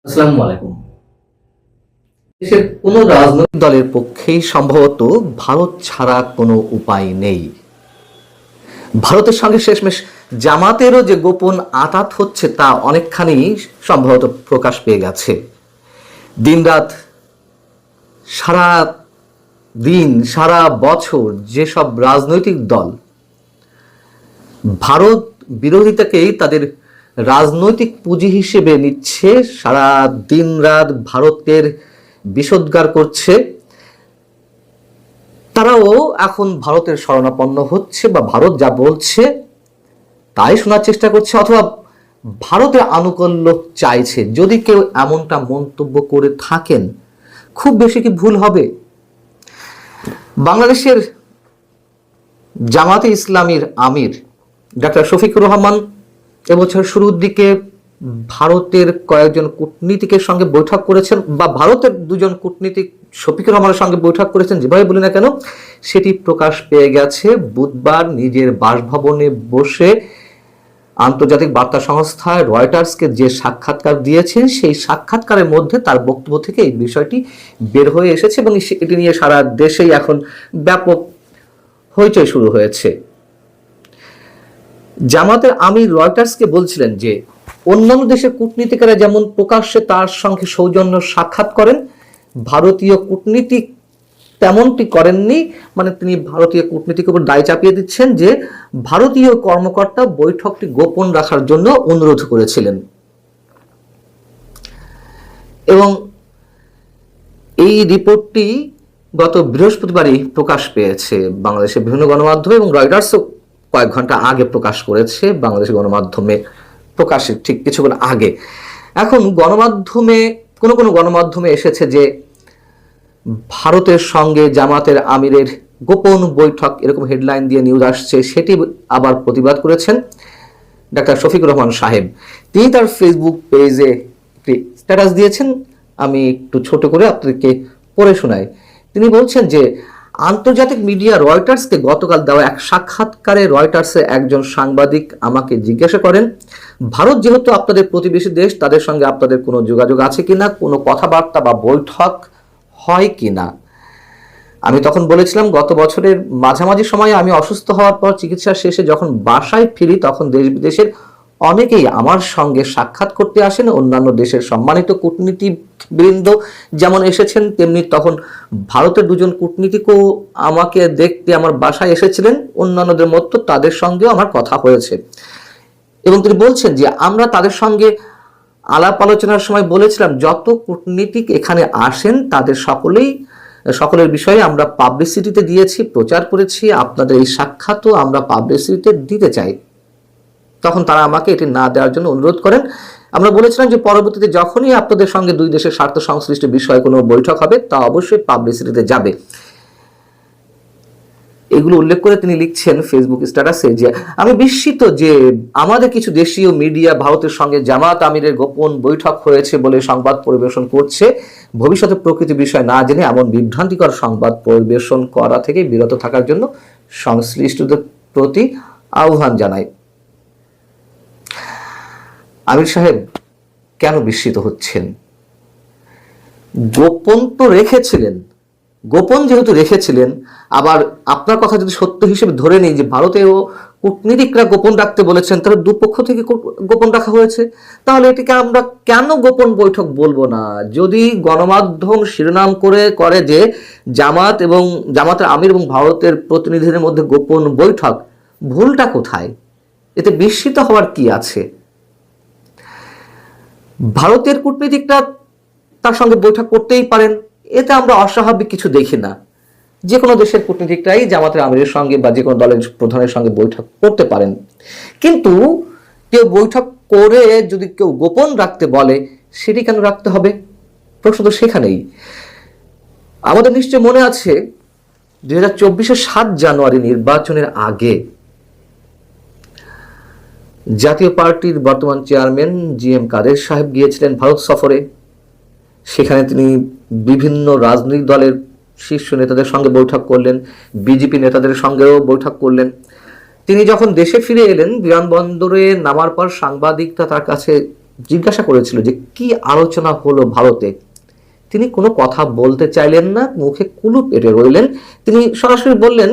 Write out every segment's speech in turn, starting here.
আসসালামু আলাইকুম। দেশের কোনো রাজনৈতিক দলের পক্ষেই সম্ভবত ভারত ছাড়া কোনো উপায় নেই। ভারতের সঙ্গে শেষমেশ জামাতেরও যে গোপন আঁতাত হচ্ছে তা অনেকখানি সম্ভবত প্রকাশ পেয়ে গেছে। দিনরাত, সারা দিন, সারা বছর যেসব রাজনৈতিক দল ভারত বিরোধিতাকেই তাদের রাজনৈতিক পুঁজি হিসেবে নিচ্ছে, সারা দিন রাত ভারতের বিষোদ্গার করছে, তারাও এখন ভারতের শরণাপন্ন হচ্ছে বা ভারত যা বলছে তাই শোনার চেষ্টা করছে, অথবা ভারতের আনুকূল্য চাইছে। যদি কেউ এমনটা মন্তব্য করে থাকেন, খুব বেশি কি ভুল হবে? বাংলাদেশের জামাতে ইসলামীর আমির ডক্টর শফিকুর রহমান এবছর শুরুর দিকে ভারতের কয়েকজন কূটনীতিকের সঙ্গে বৈঠক করেছেন, বা ভারতের দুজন কূটনীতিক শফিকুর রহমানের সঙ্গে বৈঠক করেছেন, যেভাবে বলি না কেন সেটি প্রকাশ পেয়ে গেছে বুধবার নিজের বাসভবনে বসে আন্তর্জাতিক বার্তা সংস্থা রয়টার্সকে যে সাক্ষাৎকার দিয়েছেন, সেই সাক্ষাৎকারের মধ্যে তার বক্তব্য থেকে এই বিষয়টি বের হয়ে এসেছে এবং এটি নিয়ে সারা দেশেই এখন ব্যাপক হইচই শুরু হয়েছে। জামাতের আমির রয়টার্সকে বলছিলেন যে অন্যান্য দেশের কূটনীতিকেরা যেমন প্রকাশ্যে তার সঙ্গে সৌজন্য সাক্ষাৎ করেন, ভারতীয় কূটনীতিক তেমনটি করেননি। মানে তিনি ভারতীয় কূটনীতিকের উপর দায় চাপিয়ে দিচ্ছেন যে ভারতীয় কর্মকর্তা বৈঠকটি গোপন রাখার জন্য অনুরোধ করেছিলেন। এবং এই রিপোর্টটি গত বৃহস্পতিবারই প্রকাশ পেয়েছে বাংলাদেশের বিভিন্ন গণমাধ্যমে, এবং রয়টার্সও কয়েক ঘন্টা আগে প্রকাশ করেছে বাংলাদেশের গণমাধ্যমে প্রকাশের ঠিক কিছুক্ষণ আগে। এখন গণমাধ্যমে কোনো গণমাধ্যমে এসেছে যে ভারতের সঙ্গে জামাতের আমিরের গোপন বৈঠক, এরকম হেডলাইন দিয়ে নিউজ আসছে। সেটি আবার প্রতিবাদ করেছেন ডাক্তার শফিকুর রহমান সাহেব। তিনি তার ফেসবুক পেজে একটি স্ট্যাটাস দিয়েছেন, আমি একটু ছোট করে আপনাদেরকে পড়ে শোনাই। তিনি বলছেন যে আন্তর্জাতিক মিডিয়া রয়টার্সকে গতকাল দেওয়া এক সাক্ষাৎকারে রয়টার্সের একজন সাংবাদিক আমাকে জিজ্ঞাসা করেন, ভারত যেহেতু আপনাদের প্রতিবেশী দেশ, তাদের সঙ্গে আপনাদের কোনো যোগাযোগ আছে কিনা, কোনো কথাবার্তা বা বৈঠক হয় কিনা। আমি তখন বলেছিলাম, গত বছরের মাঝামাঝি সময়ে আমি অসুস্থ হওয়ার পর চিকিৎসা শেষে যখন বাসায় ফিরি, তখন দেশ বিদেশের অনেকেই আমার সঙ্গে সাক্ষাৎ করতে আসেন। অন্যান্য দেশের সম্মানিত কূটনীতিবৃন্দ যেমন এসেছেন, তেমনি তখন ভারতের দুজন কূটনীতিকও আমাকে দেখতে আমার বাসায় এসেছিলেন। অন্যান্যদের মতো তাদের সঙ্গেও আমার কথা হয়েছে। এবং তিনি বলছেন যে আমরা তাদের সঙ্গে আলাপ আলোচনার সময় বলেছিলাম, যত কূটনীতিক এখানে আসেন তাদের সকলের বিষয়ে আমরা পাবলিসিটিতে দিয়েছি, প্রচার করেছি। আপনাদের এই সাক্ষাৎও আমরা পাবলিসিটিতে দিতে চাই। তখন তারা আমাকে এটি না দেওয়ার জন্য অনুরোধ করেন। আমরা বলেছিলাম যে পরবর্তীতে যখনই আপনাদের সঙ্গে দুই দেশের স্বার্থ সংশ্লিষ্ট বিষয়ে কোনো বৈঠক হবে, তা অবশ্যই পাবলিসিটিতে যাবে। এগুলো উল্লেখ করে তিনি লিখছেন ফেসবুক স্ট্যাটাসে যে আমি বিস্মিত যে আমাদের কিছু দেশীয় মিডিয়া ভারতের সঙ্গে জামাত আমিরের গোপন বৈঠক হয়েছে বলে সংবাদ পরিবেশন করছে। ভবিষ্যতে প্রকৃতি বিষয় না জেনে এমন বিভ্রান্তিকর সংবাদ পরিবেশন করা থেকে বিরত থাকার জন্য সংশ্লিষ্টদের প্রতি আহ্বান জানাই। আমির সাহেব কেন বিস্মিত হচ্ছেন? গোপন তো রেখেছিলেন, গোপন যেহেতু রেখেছিলেন, আবার আপনার কথা যদি সত্য হিসেবে ধরে নিই যে ভারতেও কূটনীতিকরা গোপন রাখতে বলেছেন, তাহলে দুপক্ষ থেকে গোপন রাখা হয়েছে, তাহলে এটিকে আমরা কেন গোপন বৈঠক বলবো না? যদি গণমাধ্যম শিরোনাম করে যে জামাতের আমির এবং ভারতের প্রতিনিধিদের মধ্যে গোপন বৈঠক, ভুলটা কোথায়? এতে বিস্মিত হওয়ার কি আছে? ভারতের কূটনীতিকরা তার সঙ্গে বৈঠক করতেই পারেন, এতে আমরা অস্বাভাবিক কিছু দেখি না। যে কোনো দেশের কূটনীতিকরাই জামাতের আমিরের সঙ্গে বা যে কোনো দলের প্রধানের সঙ্গে বৈঠক করতে পারেন। কিন্তু কেউ বৈঠক করে যদি কেউ গোপন রাখতে বলে, সেটি কেন রাখতে হবে? প্রশ্ন তো সেখানেই। আমাদের নিশ্চয় মনে আছে 2024-এর 7 জানুয়ারি নির্বাচনের আগে জাতীয় পার্টির বর্তমান চেয়ারম্যান GM কাদের সাহেব গিয়েছিলেন ভারত সফরে। সেখানে তিনি বিভিন্ন রাজনৈতিক দলের শীর্ষ নেতাদের সঙ্গে বৈঠক করলেন, বিজেপি নেতাদের সঙ্গেও বৈঠক করলেন। তিনি যখন দেশে ফিরে এলেন, বিমানবন্দরে নামার পর সাংবাদিকরা তার কাছে জিজ্ঞাসা করেছিল যে কি আলোচনা হলো ভারতে, তিনি কোনো কথা বলতে চাইলেন না, মুখে কুলুপ এঁটে রইলেন। তিনি সরাসরি বললেন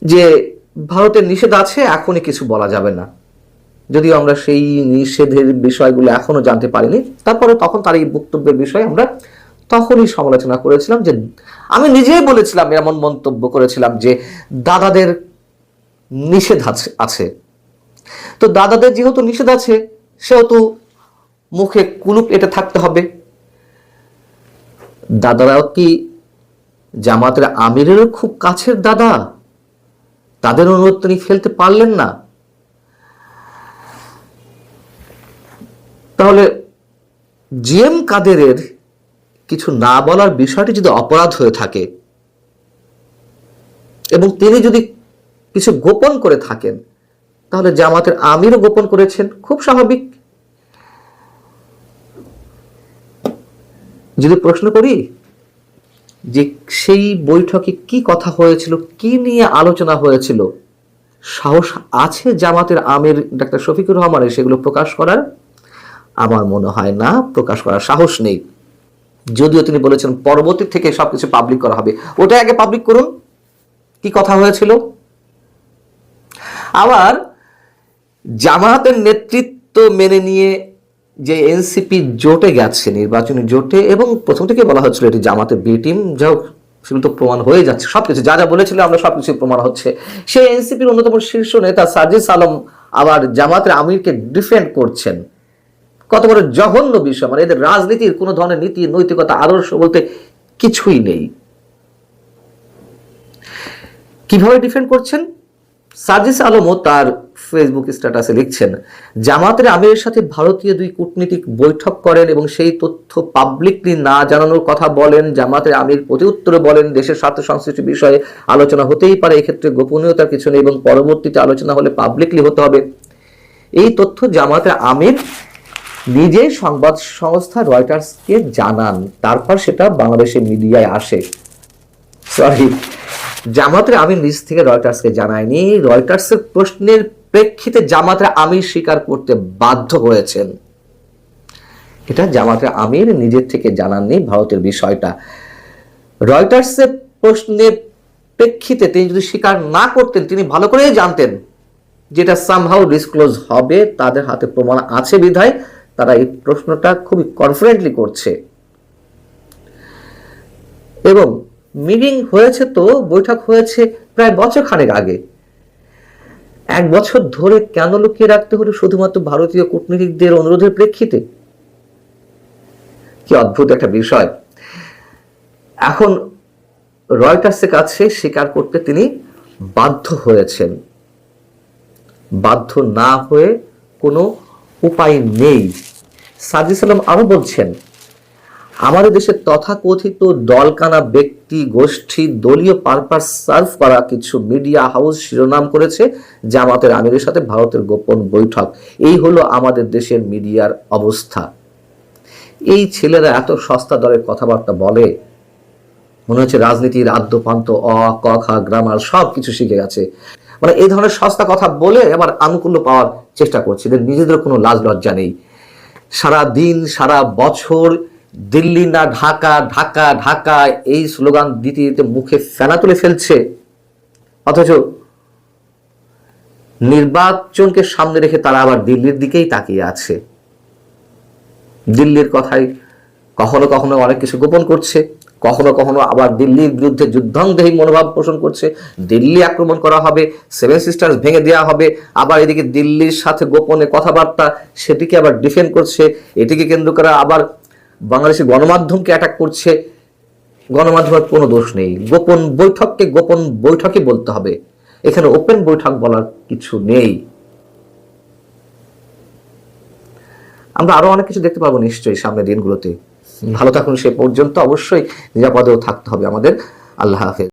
যে ভারতের নিষেধ আছে, এখনই কিছু বলা যাবে না। যদিও আমরা সেই নিষেধের বিষয়গুলো এখনো জানতে পারিনি, তারপরে তখন তার এই বক্তব্যের বিষয়ে আমরা তখনই সমালোচনা করেছিলাম, যে আমি নিজেই বলেছিলাম, এমন মন্তব্য করেছিলাম যে দাদাদের নিষেধ আছে। তো দাদাদের যেহেতু নিষেধ আছে, সেহেতু মুখে কুলুপ এঁটে থাকতে হবে। দাদারাও কি জামাতের আমিরেরও খুব কাছের দাদা? তাদের অনুরোধ তিনি ফেলতে পারলেন না। তাহলে জিএম কাদেরের কিছু না বলার বিষয়টি যদি অপরাধ হয়ে থাকে এবং তিনি যদি কিছু গোপন করে থাকেন, তাহলে জামাতের আমিরও গোপন করেছেন, খুব স্বাভাবিক। যদি প্রশ্ন করি যে সেই বৈঠকে কি কথা হয়েছিল, কি নিয়ে আলোচনা হয়েছিল, সাহস আছে জামাতের আমির ডাক্তার শফিকুর রহমানের সেগুলো প্রকাশ করার? আমার মনে হয় না, প্রকাশ করার সাহস নেই। যদিও তিনি বলেছেন পরবর্তী থেকে সবকিছু পাবলিক করা হবে, ওটা আগে পাবলিক করুন, কি কথা হয়েছিল। আবার জামাতের নেতৃত্ব মেনে নিয়ে যে এনসিপি জোটে গেছে, নির্বাচনী জোটে, এবং প্রথম থেকে বলা হচ্ছিল এটি জামাতের বি টিম, যাও সেগুলো তো প্রমাণ হয়ে যাচ্ছে, সবকিছু যা যা বলেছিল আমরা সবকিছু প্রমাণ হচ্ছে। সেই এনসিপির অন্যতম শীর্ষ নেতা সাজিদ আলম আবার জামাতের আমিরকে ডিফেন্ড করছেন। কত বড় জঘন্য বিষয়! মানে এদের রাজনীতির কোনো ধরনের নীতি, নৈতিকতা, আদর্শ বলতে কিছুই নেই। কিভাবে ডিফেন্ড করছেন? সাজিদ আলমও তার ফেসবুক স্ট্যাটাসে লিখছেন, জামাতের আমিরের সাথে ভারতীয় দুই কূটনীতিক বৈঠক করেন এবং সেই তথ্য পাবলিকলি না জানানোর কথা বলেন। জামাতের আমির প্রতি উত্তরে বলেন, দেশের স্বার্থ সংশ্লিষ্ট বিষয়ে আলোচনা হতেই পারে, এক্ষেত্রে গোপনীয়তার কিছু নেই এবং পরবর্তীতে আলোচনা হলে পাবলিকলি হতে হবে। এই তথ্য জামাতের আমির নিজে সংবাদ সংস্থা রয়টার্সকে জানান, তারপর সেটা বাংলাদেশের মিডিয়ায় আসে। সরি, জামাতের আমির নিজ থেকে রয়টার্সকে জানায়নি। রয়টার্সের প্রশ্নের প্রেক্ষিতে জামাতের আমির স্বীকার করতে বাধ্য হয়েছেন। এটা জামাতের আমির নিজের থেকে জানাননি ভারতের বিষয়টা। রয়টার্সের প্রশ্নের প্রেক্ষিতে তিনি যদি স্বীকার না করতেন, তিনি ভালো করেই জানতেন যেটা সামহাউ ডিসক্লোজ হবে, তাদের হাতে প্রমাণ আছে বিধায় তারা এই প্রশ্নটা খুবই কনফিডেন্টলি করছে। এবং মিটিং হয়েছে, তো বৈঠক হয়েছে প্রায় বছর খানেক আগে। 1 বছর ধরে কেন লুকিয়ে রাখতে হলো শুধুমাত্র ভারতীয় কূটনীতিকদের অনুরোধের প্রেক্ষিতে? কি অদ্ভুত একটা বিষয়। এখন রয়টার্সের কাছে স্বীকার করতে তিনি বাধ্য হয়েছেন। বাধ্য না হয়ে কোনো উপায় নেই। সাজিদ আলম আরো বলছেন, আমাদের দেশের তথাকথিত দলকানা ব্যক্তি গোষ্ঠী দলীয় পারপাস সার্ভ করা কিছু মিডিয়া হাউস শিরোনাম করেছে জামাতের আমিরের সাথে ভারতের গোপন বৈঠক। এই হলো আমাদের দেশের মিডিয়ার অবস্থা। এই ছেলেরা এত সস্তা দরের কথাবার্তা বলে, মনে হচ্ছে রাজনীতির আদ্যপান্ত অ ক খ গ্রামার সব কিছু শিখে গেছে। মানে এই ধরনের সস্তা কথা বলে আবার আনুকূল্য পাওয়ার চেষ্টা করছে, এদের নিজেদের কোনো লাজ লজ্জা নেই। সারা দিন সারা বছর দিল্লি না ঢাকা, ঢাকা ঢাকা এই স্লোগান দিতে দিতে মুখে ফেনা তুলে ফেলছে, অথচ নির্বাচনকে সামনে রেখে তারা আবার দিল্লির দিকেই তাকিয়ে আছে। দিল্লির কথাই কখনো কখনো অনেক কিছু গোপন করছে, কখনো কখনো আবার দিল্লির বিরুদ্ধে যুদ্ধাঙ্গহী মনোভাব পোষণ করছে। দিল্লি আক্রমণ করা হবে, 7 সিস্টার্স ভেঙে দেওয়া হবে, আবার এদিকে দিল্লির সাথে গোপনে কথাবার্তা, সেটিকে আবার ডিফেন্ড করছে। এটিকে কেন্দ্র করে আবার বাংলাদেশের গণমাধ্যমকে অ্যাটাক করছে। গণমাধ্যমের কোনো দোষ নেই, গোপন বৈঠককে গোপন বৈঠকই বলতে হবে, এখানে ওপেন বৈঠক বলার কিছু নেই। আমরা আরো অনেক কিছু দেখতে পাবো নিশ্চয়ই সামনের দিনগুলোতে। ভালো থাকুন, সে পর্যন্ত অবশ্যই নিরাপদেও থাকতে হবে আমাদের। আল্লাহ হাফেজ।